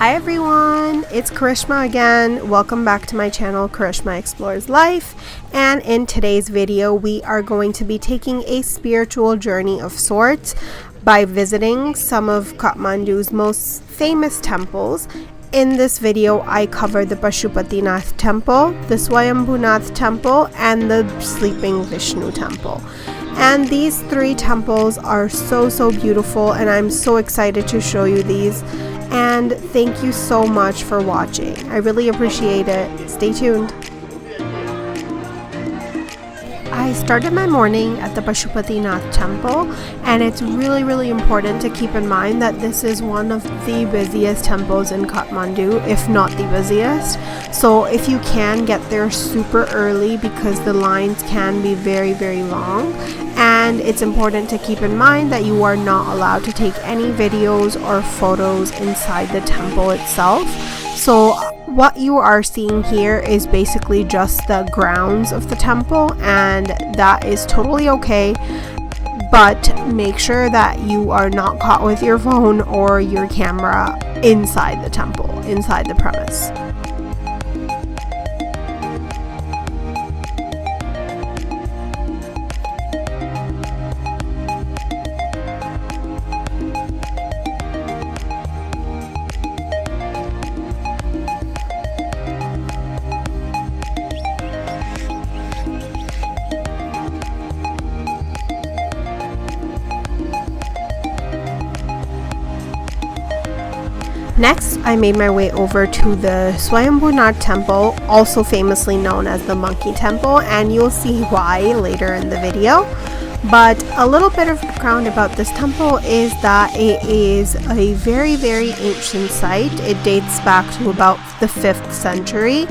Hi everyone, it's Karishma again. Welcome back to my channel, Karishma Explores Life. And in today's video, we are going to be taking a spiritual journey of sorts by visiting some of Kathmandu's most famous temples. In this video, I cover the Pashupatinath Temple, the Swayambhunath Temple, and the Sleeping Vishnu Temple. And these three temples are so beautiful, and I'm so excited to show you these. And thank you so much for watching. I really appreciate it. Stay tuned. I started my morning at the Pashupatinath Temple, and it's really important to keep in mind that this is one of the busiest temples in Kathmandu, if not the busiest. So if you can, get there super early because the lines can be very long. And it's important to keep in mind that you are not allowed to take any videos or photos inside the temple itself. So what you are seeing here is basically just the grounds of the temple, and that is totally okay. But make sure that you are not caught with your phone or your camera inside the temple, inside the premise. Next, I made my way over to the Swayambhunath Temple, also famously known as the Monkey Temple, and you'll see why later in the video. But a little bit of background about this temple is that it is a very ancient site. It dates back to about the 5th century.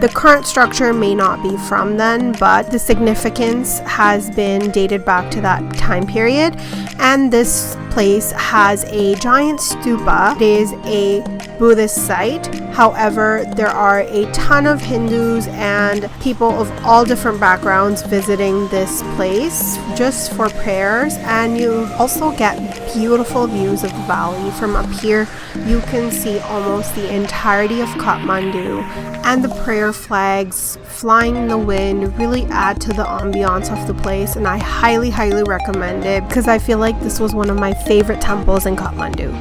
The current structure may not be from then, but the significance has been dated back to that time period. And this place has a giant stupa. It is a Buddhist site. However, there are a ton of Hindus and people of all different backgrounds visiting this place just for prayers. And you also get beautiful views of the valley. From up here, you can see almost the entirety of Kathmandu, and the prayer flags flying in the wind really add to the ambiance of the place, and I highly recommend it because I feel like this was one of my favorite temples in Kathmandu.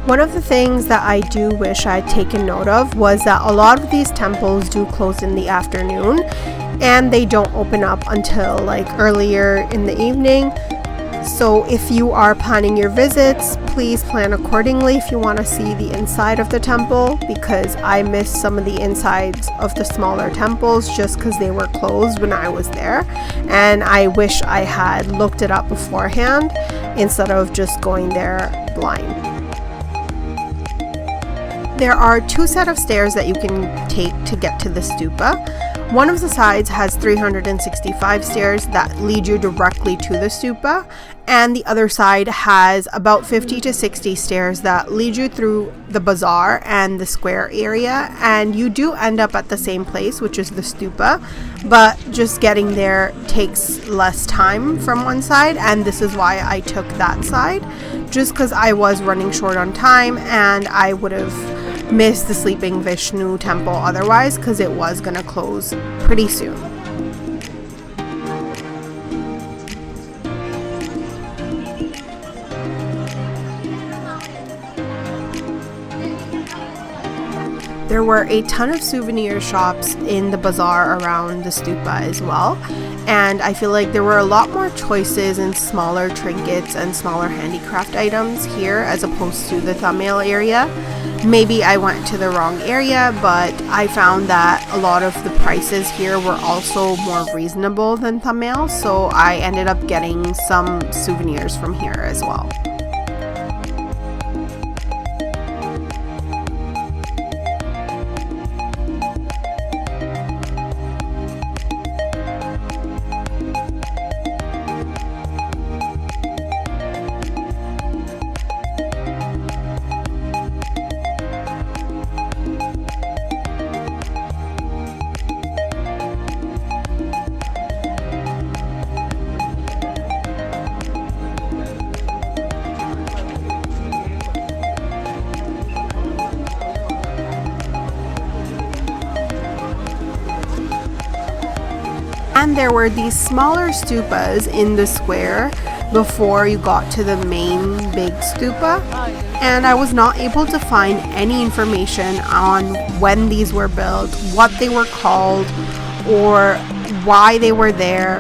One of the things that I do wish I'd taken note of was that a lot of these temples do close in the afternoon, and they don't open up until like earlier in the evening. So if you are planning your visits, please plan accordingly if you want to see the inside of the temple, because I missed some of the insides of the smaller temples just because they were closed when I was there, and I wish I had looked it up beforehand instead of just going there blind. There are two sets of stairs that you can take to get to the stupa. One of the sides has 365 stairs that lead you directly to the stupa, and the other side has about 50 to 60 stairs that lead you through the bazaar and the square area, and you do end up at the same place, which is the stupa, but just getting there takes less time from one side, and this is why I took that side, just because I was running short on time and I would have missed the Sleeping Vishnu Temple otherwise, because it was gonna close pretty soon. There were a ton of souvenir shops in the bazaar around the stupa as well, and I feel like there were a lot more choices in smaller trinkets and smaller handicraft items here as opposed to the Tamil area. Maybe I went to the wrong area, but I found that a lot of the prices here were also more reasonable than Tamil, so I ended up getting some souvenirs from here as well. And there were these smaller stupas in the square before you got to the main big stupa, and I was not able to find any information on when these were built, what they were called, or why they were there.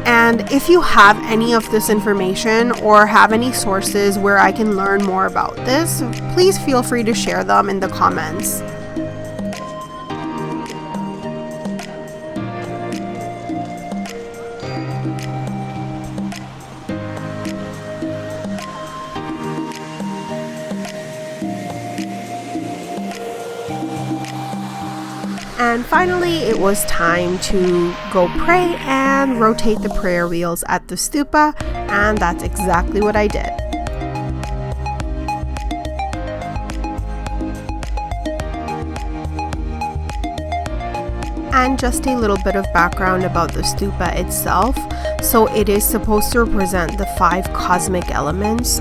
And if you have any of this information or have any sources where I can learn more about this, please feel free to share them in the comments. And finally, it was time to go pray and rotate the prayer wheels at the stupa, and that's exactly what I did. And just a little bit of background about the stupa itself. So it is supposed to represent the 5 cosmic elements.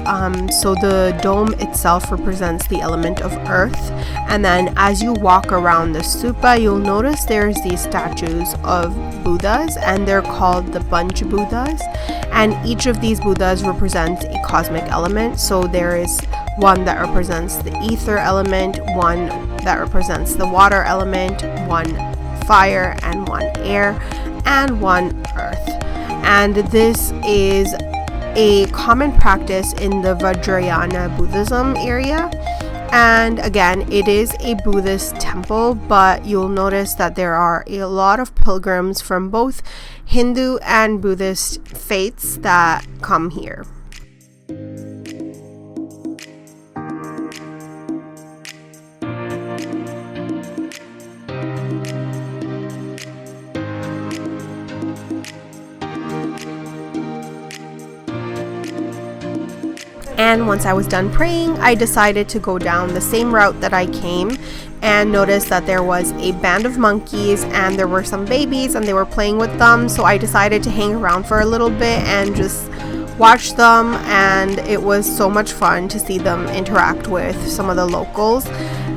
So the dome itself represents the element of earth. And then as you walk around the stupa, you'll notice there's these statues of Buddhas, and they're called the Bunch Buddhas. And each of these Buddhas represents a cosmic element. So there is one that represents the ether element, one that represents the water element, one fire, and one air, and one earth. And this is a common practice in the Vajrayana Buddhism area. And again, it is a Buddhist temple, but you'll notice that there are a lot of pilgrims from both Hindu and Buddhist faiths that come here. And once I was done praying, I decided to go down the same route that I came, and noticed that there was a band of monkeys and there were some babies and they were playing with them. So I decided to hang around for a little bit and just watch them, and it was so much fun to see them interact with some of the locals.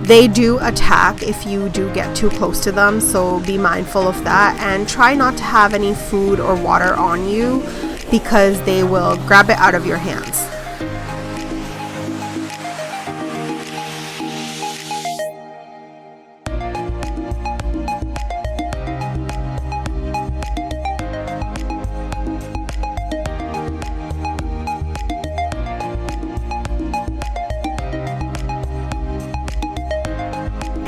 They do attack if you do get too close to them, so be mindful of that, and try not to have any food or water on you because they will grab it out of your hands.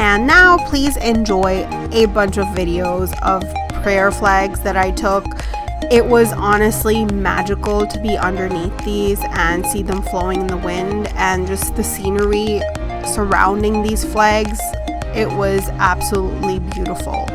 And now please enjoy a bunch of videos of prayer flags that I took. It was honestly magical to be underneath these and see them flowing in the wind, and just the scenery surrounding these flags. It was absolutely beautiful.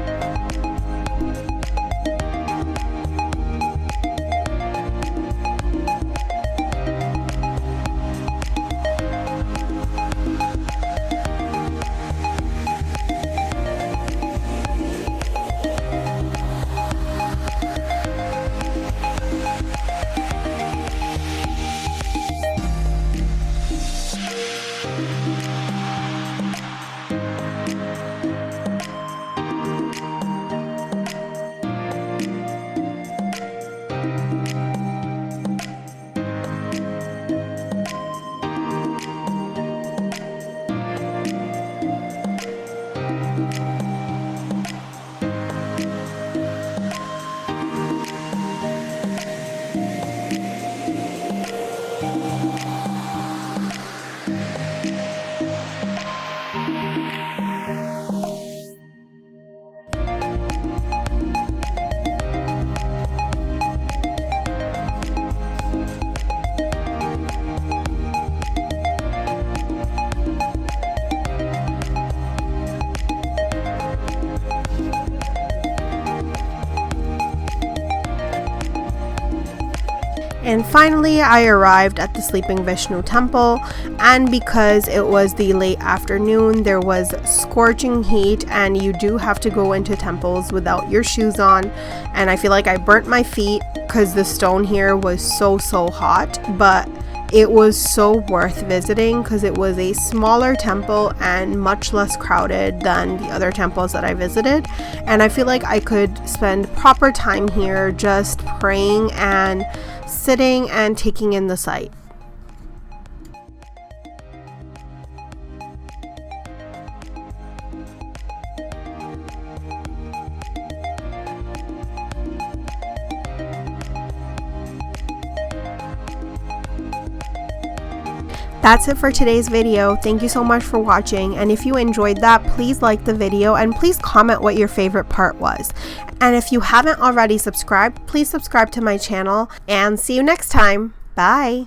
And finally, I arrived at the Sleeping Vishnu Temple, and because it was the late afternoon, there was scorching heat, and you do have to go into temples without your shoes on, and I feel like I burnt my feet because the stone here was so hot, but it was so worth visiting because it was a smaller temple and much less crowded than the other temples that I visited. And I feel like I could spend proper time here just praying and sitting and taking in the sight. That's it for today's video. Thank you so much for watching, and if you enjoyed that, please like the video and please comment what your favorite part was. And if you haven't already subscribed, please subscribe to my channel, and see you next time. Bye!